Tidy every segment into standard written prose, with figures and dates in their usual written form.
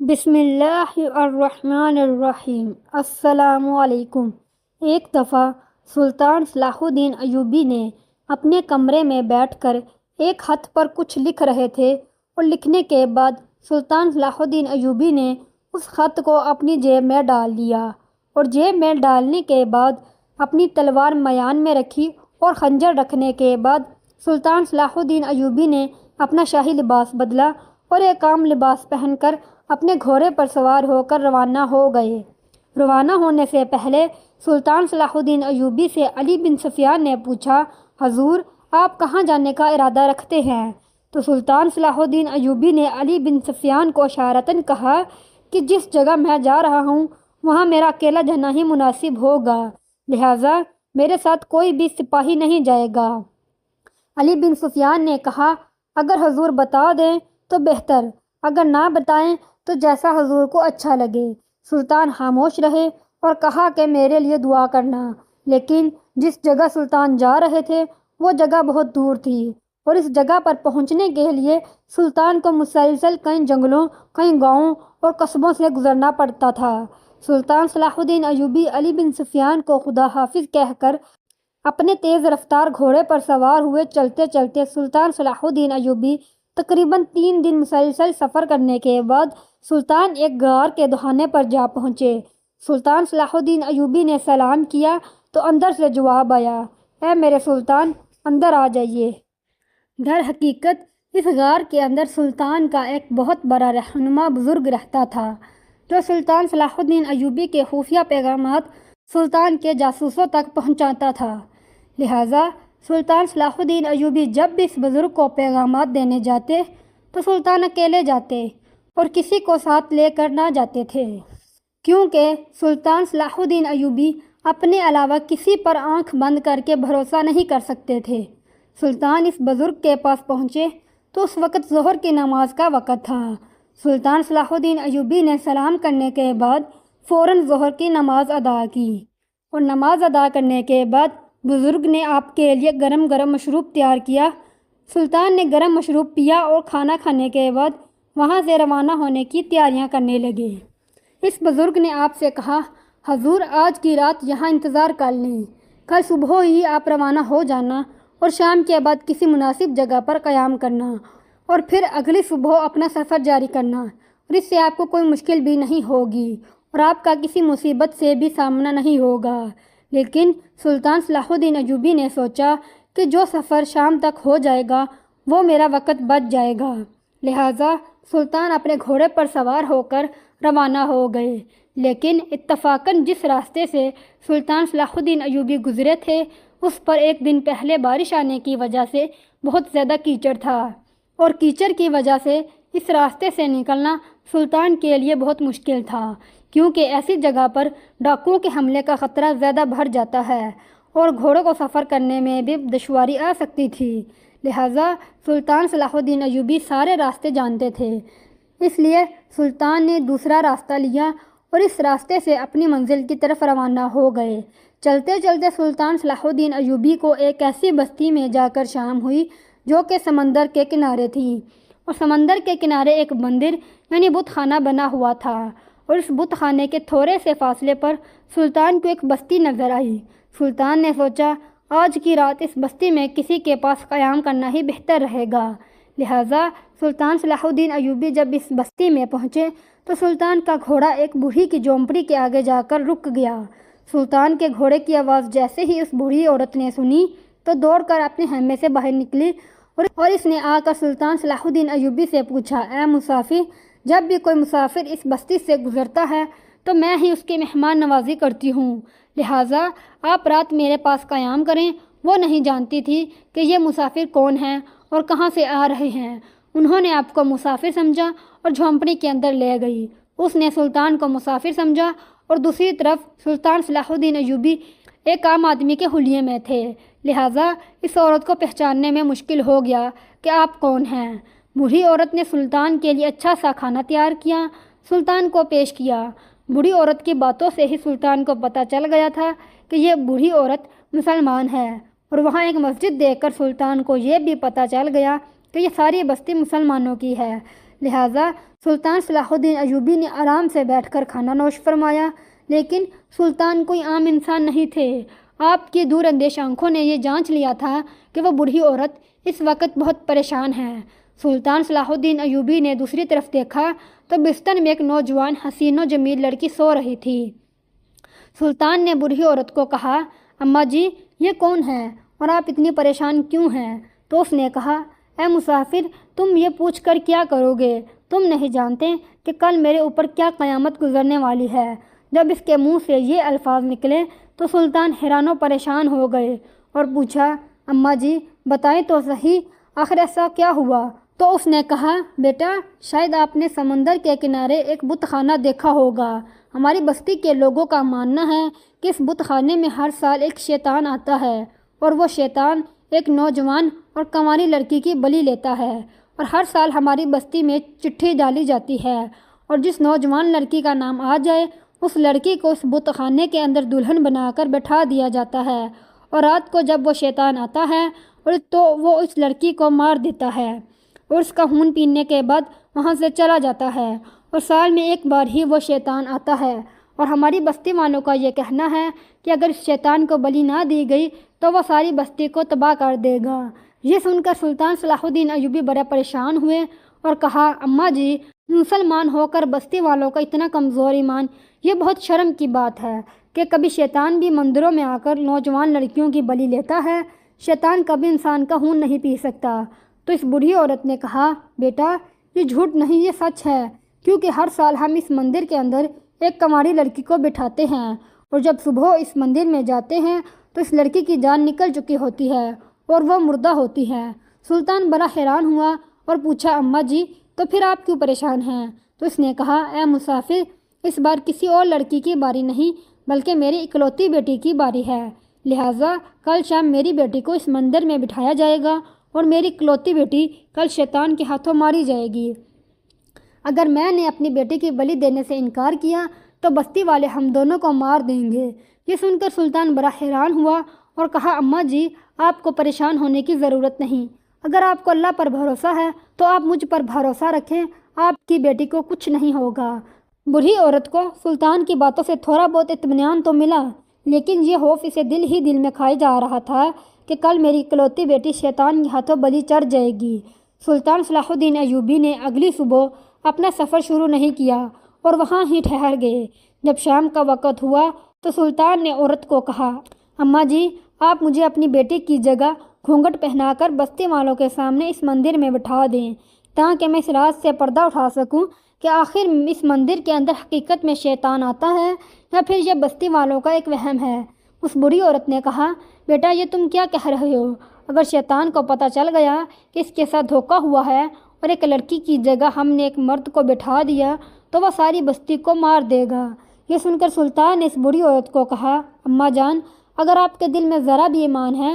بسم اللہ الرحمن الرحیم۔ السلام علیکم۔ ایک دفعہ سلطان صلاح الدین ایوبی نے اپنے کمرے میں بیٹھ کر ایک خط پر کچھ لکھ رہے تھے اور لکھنے کے بعد سلطان صلاح الدین ایوبی نے اس خط کو اپنی جیب میں ڈال دیا اور جیب میں ڈالنے کے بعد اپنی تلوار میان میں رکھی اور خنجر رکھنے کے بعد سلطان صلاح الدین ایوبی نے اپنا شاہی لباس بدلا اور ایک عام لباس پہن کر اپنے گھوڑے پر سوار ہو کر روانہ ہو گئے۔ روانہ ہونے سے پہلے سلطان صلاح الدین ایوبی سے علی بن سفیان نے پوچھا، حضور آپ کہاں جانے کا ارادہ رکھتے ہیں؟ تو سلطان صلاح الدین ایوبی نے علی بن سفیان کو اشارتاً کہا کہ جس جگہ میں جا رہا ہوں وہاں میرا اکیلا جانا ہی مناسب ہوگا، لہٰذا میرے ساتھ کوئی بھی سپاہی نہیں جائے گا۔ علی بن سفیان نے کہا، اگر حضور بتا دیں تو بہتر، اگر نہ بتائیں تو جیسا حضور کو اچھا لگے۔ سلطان خاموش رہے اور کہا کہ میرے لیے دعا کرنا، لیکن جس جگہ سلطان جا رہے تھے وہ جگہ بہت دور تھی اور اس جگہ پر پہنچنے کے لیے سلطان کو مسلسل کئی جنگلوں، کئی گاؤں اور قصبوں سے گزرنا پڑتا تھا۔ سلطان صلاح الدین ایوبی علی بن سفیان کو خدا حافظ کہہ کر اپنے تیز رفتار گھوڑے پر سوار ہوئے۔ چلتے چلتے سلطان صلاح الدین ایوبی تقریباً 3 دن مسلسل سفر کرنے کے بعد سلطان ایک غار کے دہانے پر جا پہنچے۔ سلطان صلاح الدین ایوبی نے سلام کیا تو اندر سے جواب آیا، اے میرے سلطان اندر آ جائیے۔ در حقیقت اس غار کے اندر سلطان کا ایک بہت بڑا رہنما بزرگ رہتا تھا جو سلطان صلاح الدین ایوبی کے خفیہ پیغامات سلطان کے جاسوسوں تک پہنچاتا تھا، لہٰذا سلطان صلاح الدین ایوبی جب بھی اس بزرگ کو پیغامات دینے جاتے تو سلطان اکیلے جاتے اور کسی کو ساتھ لے کر نہ جاتے تھے، کیونکہ سلطان صلاح الدین ایوبی اپنے علاوہ کسی پر آنکھ بند کر کے بھروسہ نہیں کر سکتے تھے۔ سلطان اس بزرگ کے پاس پہنچے تو اس وقت ظہر کی نماز کا وقت تھا۔ سلطان صلاح الدین ایوبی نے سلام کرنے کے بعد فوراً ظہر کی نماز ادا کی اور نماز ادا کرنے کے بعد بزرگ نے آپ کے لیے گرم گرم مشروب تیار کیا۔ سلطان نے گرم مشروب پیا اور کھانا کھانے کے بعد وہاں سے روانہ ہونے کی تیاریاں کرنے لگے۔ اس بزرگ نے آپ سے کہا، حضور آج کی رات یہاں انتظار کر لیں، کل صبح ہی آپ روانہ ہو جانا اور شام کے بعد کسی مناسب جگہ پر قیام کرنا اور پھر اگلی صبح اپنا سفر جاری کرنا، اور اس سے آپ کو کوئی مشکل بھی نہیں ہوگی اور آپ کا کسی مصیبت سے بھی سامنا نہیں ہوگا۔ لیکن سلطان صلاح الدین ایوبی نے سوچا کہ جو سفر شام تک ہو جائے گا وہ میرا وقت بچ جائے گا، لہٰذا سلطان اپنے گھوڑے پر سوار ہو کر روانہ ہو گئے۔ لیکن اتفاقاً جس راستے سے سلطان صلاح الدین ایوبی گزرے تھے اس پر ایک دن پہلے بارش آنے کی وجہ سے بہت زیادہ کیچڑ تھا، اور کیچڑ کی وجہ سے اس راستے سے نکلنا سلطان کے لیے بہت مشکل تھا، کیونکہ ایسی جگہ پر ڈاکوؤں کے حملے کا خطرہ زیادہ بڑھ جاتا ہے اور گھوڑوں کو سفر کرنے میں بھی دشواری آ سکتی تھی۔ لہٰذا سلطان صلاح الدین ایوبی سارے راستے جانتے تھے، اس لیے سلطان نے دوسرا راستہ لیا اور اس راستے سے اپنی منزل کی طرف روانہ ہو گئے۔ چلتے چلتے سلطان صلاح الدین ایوبی کو ایک ایسی بستی میں جا کر شام ہوئی جو کہ سمندر کے کنارے تھی، اور سمندر کے کنارے ایک مندر یعنی بت خانہ بنا ہوا تھا، اور اس بت خانے کے تھوڑے سے فاصلے پر سلطان کو ایک بستی نظر آئی۔ سلطان نے سوچا آج کی رات اس بستی میں کسی کے پاس قیام کرنا ہی بہتر رہے گا، لہٰذا سلطان صلاح الدین ایوبی جب اس بستی میں پہنچے تو سلطان کا گھوڑا ایک بوڑھی کی جھونپڑی کے آگے جا کر رک گیا۔ سلطان کے گھوڑے کی آواز جیسے ہی اس بوڑھی عورت نے سنی تو دوڑ کر اپنے خیمے سے باہر نکلی اور اس نے آ کر سلطان صلاح الدین ایوبی سے پوچھا، اے مسافر، جب بھی کوئی مسافر اس بستی سے گزرتا ہے تو میں ہی اس کی مہمان نوازی کرتی ہوں، لہٰذا آپ رات میرے پاس قیام کریں۔ وہ نہیں جانتی تھی کہ یہ مسافر کون ہیں اور کہاں سے آ رہے ہیں۔ انہوں نے آپ کو مسافر سمجھا اور جھونپڑی کے اندر لے گئی۔ اس نے سلطان کو مسافر سمجھا اور دوسری طرف سلطان صلاح الدین ایوبی ایک عام آدمی کے حلیے میں تھے، لہٰذا اس عورت کو پہچاننے میں مشکل ہو گیا کہ آپ کون ہیں۔ بوڑھی عورت نے سلطان کے لیے اچھا سا کھانا تیار کیا، سلطان کو پیش کیا۔ بوڑھی عورت کی باتوں سے ہی سلطان کو پتہ چل گیا تھا کہ یہ بوڑھی عورت مسلمان ہے، اور وہاں ایک مسجد دیکھ کر سلطان کو یہ بھی پتہ چل گیا کہ یہ ساری بستی مسلمانوں کی ہے، لہٰذا سلطان صلاح الدین ایوبی نے آرام سے بیٹھ کر کھانا نوش فرمایا، لیکن سلطان کوئی عام انسان نہیں تھے۔ آپ کی دور اندیش آنکھوں نے یہ جانچ لیا تھا کہ وہ بوڑھی عورت اس وقت بہت پریشان ہے۔ سلطان صلاح الدین ایوبی نے دوسری طرف دیکھا تو بستر میں ایک نوجوان حسین و جمیل لڑکی سو رہی تھی۔ سلطان نے بوڑھی عورت کو کہا، اماں جی یہ کون ہے اور آپ اتنی پریشان کیوں ہیں؟ تو اس نے کہا، اے مسافر، تم یہ پوچھ کر کیا کرو گے؟ تم نہیں جانتے کہ کل میرے اوپر کیا قیامت گزرنے والی ہے۔ جب اس کے منہ سے یہ الفاظ نکلے تو سلطان حیران و پریشان ہو گئے اور پوچھا، اماں جی بتائیں تو صحیح، آخر ایسا کیا ہوا؟ تو اس نے کہا، بیٹا شاید آپ نے سمندر کے کنارے ایک بت خانہ دیکھا ہوگا۔ ہماری بستی کے لوگوں کا ماننا ہے کہ اس بت خانے میں ہر سال ایک شیطان آتا ہے اور وہ شیطان ایک نوجوان اور کنواری لڑکی کی بلی لیتا ہے، اور ہر سال ہماری بستی میں چٹھی ڈالی جاتی ہے اور جس نوجوان لڑکی کا نام آ جائے اس لڑکی کو اس بت خانے کے اندر دلہن بنا کر بٹھا دیا جاتا ہے، اور رات کو جب وہ شیطان آتا ہے اور تو وہ اس لڑکی کو مار دیتا ہے اور اس کا خون پینے کے بعد وہاں سے چلا جاتا ہے، اور سال میں ایک بار ہی وہ شیطان آتا ہے، اور ہماری بستی والوں کا یہ کہنا ہے کہ اگر اس شیطان کو بلی نہ دی گئی تو وہ ساری بستی کو تباہ کر دے گا۔ یہ سن کر سلطان صلاح الدین ایوبی بڑے پریشان ہوئے اور کہا، اماں جی مسلمان ہو کر بستی والوں کا اتنا کمزور ایمان، یہ بہت شرم کی بات ہے کہ کبھی شیطان بھی مندروں میں آ کر نوجوان لڑکیوں کی بلی لیتا ہے۔ شیطان کبھی انسان کا خون نہیں پی سکتا۔ تو اس بوڑھی عورت نے کہا، بیٹا یہ جھوٹ نہیں، یہ سچ ہے، کیونکہ ہر سال ہم اس مندر کے اندر ایک کنواری لڑکی کو بٹھاتے ہیں، اور جب صبح اس مندر میں جاتے ہیں تو اس لڑکی کی جان نکل چکی ہوتی ہے اور وہ مردہ ہوتی ہے۔ سلطان بڑا حیران ہوا اور پوچھا، اماں جی تو پھر آپ کیوں پریشان ہیں؟ تو اس نے کہا، اے مسافر، اس بار کسی اور لڑکی کی باری نہیں بلکہ میری اکلوتی بیٹی کی باری ہے، لہٰذا کل شام میری بیٹی کو اس مندر میں بٹھایا جائے گا اور میری اکلوتی بیٹی کل شیطان کے ہاتھوں ماری جائے گی۔ اگر میں نے اپنی بیٹی کی بلی دینے سے انکار کیا تو بستی والے ہم دونوں کو مار دیں گے۔ یہ سن کر سلطان بڑا حیران ہوا اور کہا، اماں جی آپ کو پریشان ہونے کی ضرورت نہیں، اگر آپ کو اللہ پر بھروسہ ہے تو آپ مجھ پر بھروسہ رکھیں، آپ کی بیٹی کو کچھ نہیں ہوگا۔ بوڑھی عورت کو سلطان کی باتوں سے تھوڑا بہت اطمینان تو ملا، لیکن یہ خوف اسے دل ہی دل میں کھائے جا رہا تھا کہ کل میری اکلوتی بیٹی شیطان کے ہاتھوں بلی چڑھ جائے گی۔ سلطان صلاح الدین ایوبی نے اگلی صبح اپنا سفر شروع نہیں کیا اور وہاں ہی ٹھہر گئے۔ جب شام کا وقت ہوا تو سلطان نے عورت کو کہا، اماں جی آپ مجھے اپنی بیٹی کی جگہ گھونگھٹ پہنا کر بستی والوں کے سامنے اس مندر میں بٹھا دیں تاکہ میں اس راز سے پردہ اٹھا سکوں کہ آخر اس مندر کے اندر حقیقت میں شیطان آتا ہے یا پھر یہ بستی والوں کا ایک وہم ہے۔ اس بوڑھی عورت نے کہا، بیٹا یہ تم کیا کہہ رہے ہو؟ اگر شیطان کو پتہ چل گیا کہ اس کے ساتھ دھوکہ ہوا ہے اور ایک لڑکی کی جگہ ہم نے ایک مرد کو بٹھا دیا تو وہ ساری بستی کو مار دے گا۔ یہ سن کر سلطان نے اس بوڑھی عورت کو کہا، اماں جان اگر آپ کے دل میں ذرا بھی ایمان ہے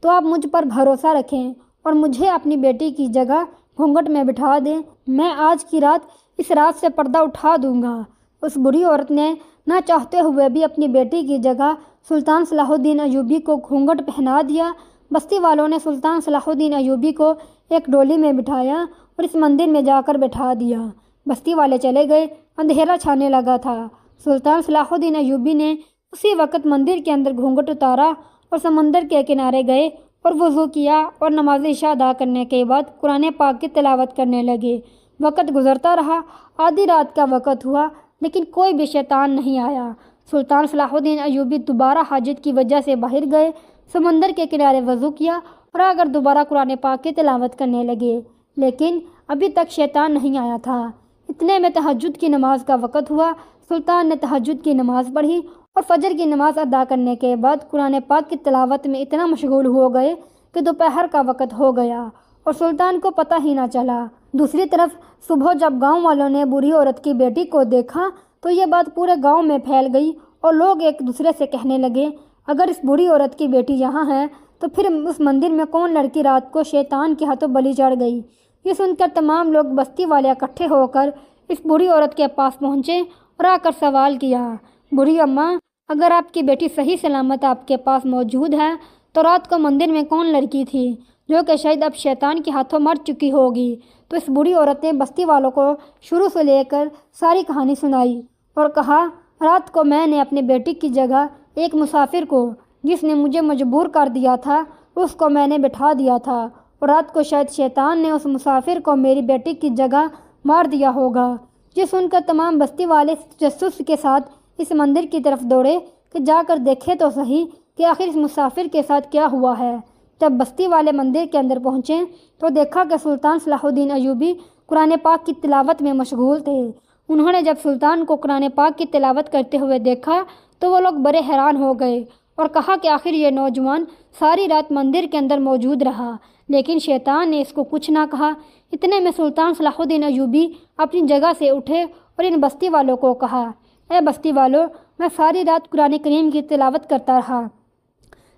تو آپ مجھ پر بھروسہ رکھیں اور مجھے اپنی بیٹی کی جگہ گھونگھٹ میں بٹھا دیں، میں آج کی رات اس رات سے پردہ اٹھا دوں گا۔ اس بوڑھی عورت نے نہ چاہتے ہوئے بھی اپنی بیٹی کی جگہ سلطان صلاح الدین ایوبی کو گھونگھٹ پہنا دیا۔ بستی والوں نے سلطان صلاح الدین ایوبی کو ایک ڈولی میں بٹھایا اور اس مندر میں جا کر بٹھا دیا۔ بستی والے چلے گئے، اندھیرا چھانے لگا تھا۔ سلطان صلاح الدین ایوبی نے اسی وقت مندر کے اندر گھونگھٹ اتارا اور سمندر کے کنارے گئے اور وضو کیا اور نماز عشاء ادا کرنے کے بعد قرآن پاک کی تلاوت کرنے لگے۔ وقت گزرتا رہا، آدھی رات کا وقت ہوا لیکن کوئی بھی شیطان نہیں آیا۔ سلطان صلاح الدین ایوبی دوبارہ حاجت کی وجہ سے باہر گئے، سمندر کے کنارے وضو کیا اور آ کر دوبارہ قرآن پاک کی تلاوت کرنے لگے، لیکن ابھی تک شیطان نہیں آیا تھا۔ اتنے میں تہجد کی نماز کا وقت ہوا۔ سلطان نے تہجد کی نماز پڑھی اور فجر کی نماز ادا کرنے کے بعد قرآن پاک کی تلاوت میں اتنا مشغول ہو گئے کہ دوپہر کا وقت ہو گیا اور سلطان کو پتہ ہی نہ چلا۔ دوسری طرف صبح جب گاؤں والوں نے بوڑھی عورت کی بیٹی کو دیکھا تو یہ بات پورے گاؤں میں پھیل گئی اور لوگ ایک دوسرے سے کہنے لگے، اگر اس بوڑھی عورت کی بیٹی یہاں ہے تو پھر اس مندر میں کون لڑکی رات کو شیطان کے ہاتھوں بلی چڑھ گئی؟ یہ سن کر تمام لوگ بستی والے اکٹھے ہو کر اس بوڑھی عورت کے پاس پہنچے اور آ کر سوال کیا، بوڑھی اماں اگر آپ کی بیٹی صحیح سلامت آپ کے پاس موجود ہے تو رات کو مندر میں کون لڑکی تھی؟ جو کہ شاید اب شیطان کے ہاتھوں مر چکی ہوگی۔ تو اس بوڑھی عورت نے بستی والوں کو شروع سے لے کر ساری کہانی سنائی اور کہا، رات کو میں نے اپنی بیٹی کی جگہ ایک مسافر کو، جس نے مجھے مجبور کر دیا تھا، اس کو میں نے بٹھا دیا تھا، اور رات کو شاید شیطان نے اس مسافر کو میری بیٹی کی جگہ مار دیا ہوگا۔ یہ سن کر تمام بستی والے تجسس کے ساتھ اس مندر کی طرف دوڑے کہ جا کر دیکھے تو صحیح کہ آخر اس مسافر کے ساتھ کیا ہوا ہے۔ جب بستی والے مندر کے اندر پہنچے تو دیکھا کہ سلطان صلاح الدین ایوبی قرآن پاک کی تلاوت میں مشغول تھے۔ انہوں نے جب سلطان کو قرآن پاک کی تلاوت کرتے ہوئے دیکھا تو وہ لوگ بڑے حیران ہو گئے اور کہا کہ آخر یہ نوجوان ساری رات مندر کے اندر موجود رہا، لیکن شیطان نے اس کو کچھ نہ کہا۔ اتنے میں سلطان صلاح الدین ایوبی اپنی جگہ سے اٹھے اور ان بستی والوں کو کہا، اے بستی والوں، میں ساری رات قرآن کریم کی تلاوت کرتا رہا،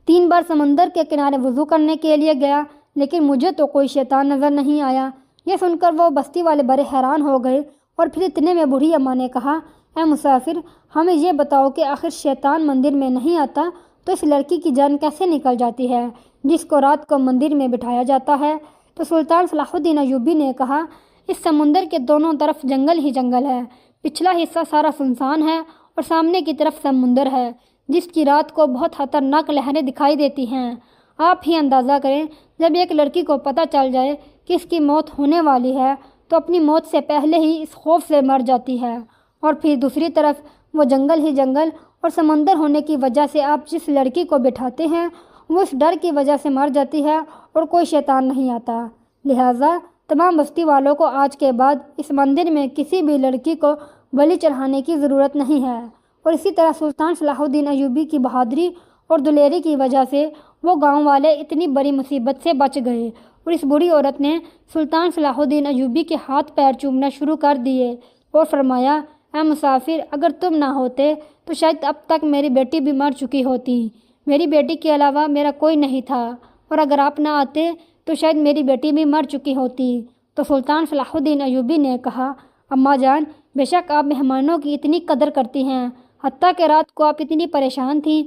3 بار سمندر کے کنارے وضو کرنے کے لیے گیا، لیکن مجھے تو کوئی شیطان نظر نہیں آیا۔ یہ سن کر وہ بستی والے بڑے حیران ہو گئے اور پھر اتنے میں بوڑھی اماں نے کہا، اے مسافر، ہمیں یہ بتاؤ کہ آخر شیطان مندر میں نہیں آتا تو اس لڑکی کی جان کیسے نکل جاتی ہے جس کو رات کو مندر میں بٹھایا جاتا ہے؟ تو سلطان صلاح الدین ایوبی نے کہا، اس سمندر کے دونوں طرف جنگل ہی جنگل ہے، پچھلا حصہ سارا سنسان ہے اور سامنے کی طرف سمندر ہے جس کی رات کو بہت خطرناک لہریں دکھائی دیتی ہیں۔ آپ ہی اندازہ کریں، جب ایک لڑکی کو پتہ چل جائے کہ اس کی موت ہونے والی ہے تو اپنی موت سے پہلے ہی اس خوف سے مر جاتی ہے، اور پھر دوسری طرف وہ جنگل ہی جنگل اور سمندر ہونے کی وجہ سے آپ جس لڑکی کو بٹھاتے ہیں وہ اس ڈر کی وجہ سے مر جاتی ہے اور کوئی شیطان نہیں آتا۔ لہٰذا تمام بستی والوں کو آج کے بعد اس مندر میں کسی بھی لڑکی کو بلی چڑھانے کی ضرورت نہیں ہے۔ اور اسی طرح سلطان صلاح الدین ایوبی کی بہادری اور دلیری کی وجہ سے وہ گاؤں والے اتنی بڑی مصیبت سے بچ گئے، اور اس بوڑھی عورت نے سلطان صلاح الدین ایوبی کے ہاتھ پیر چومنا شروع کر دیے اور فرمایا، اے مسافر، اگر تم نہ ہوتے تو شاید اب تک میری بیٹی بھی مر چکی ہوتی۔ میری بیٹی کے علاوہ میرا کوئی نہیں تھا، اور اگر آپ نہ آتے تو شاید میری بیٹی بھی مر چکی ہوتی۔ تو سلطان صلاح الدین ایوبی نے کہا، اماں جان، بے شک آپ مہمانوں کی اتنی قدر کرتی ہیں، حتیٰ کہ رات کو آپ اتنی پریشان تھیں،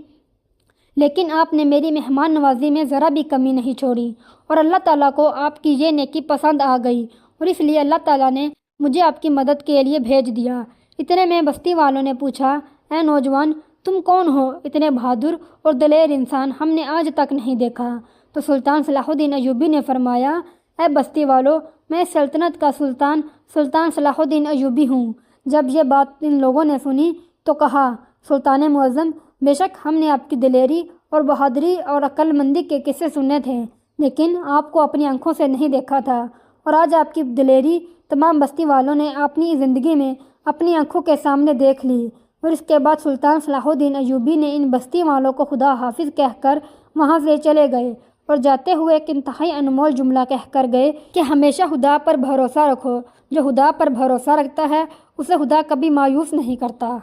لیکن آپ نے میری مہمان نوازی میں ذرا بھی کمی نہیں چھوڑی، اور اللہ تعالیٰ کو آپ کی یہ نیکی پسند آ گئی، اور اس لیے اللہ تعالیٰ نے مجھے آپ کی مدد کے لیے بھیج دیا۔ اتنے میں بستی والوں نے پوچھا، اے نوجوان، تم کون ہو؟ اتنے بہادر اور دلیر انسان ہم نے آج تک نہیں دیکھا۔ تو سلطان صلاح الدین ایوبی نے فرمایا، اے بستی والوں، میں سلطنت کا سلطان صلاح الدین ایوبی ہوں۔ جب یہ بات ان لوگوں نے سنی تو کہا، سلطان معظم، بے شک ہم نے آپ کی دلیری اور بہادری اور عقل مندی کے قصے سنے تھے، لیکن آپ کو اپنی آنکھوں سے نہیں دیکھا تھا، اور آج آپ کی دلیری تمام بستی والوں نے اپنی زندگی میں اپنی آنکھوں کے سامنے دیکھ لی۔ اور اس کے بعد سلطان صلاح الدین ایوبی نے ان بستی والوں کو خدا حافظ کہہ کر وہاں سے چلے گئے، اور جاتے ہوئے ایک انتہائی انمول جملہ کہہ کر گئے کہ ہمیشہ خدا پر بھروسہ رکھو، جو خدا پر بھروسہ رکھتا ہے اسے خدا کبھی مایوس نہیں کرتا۔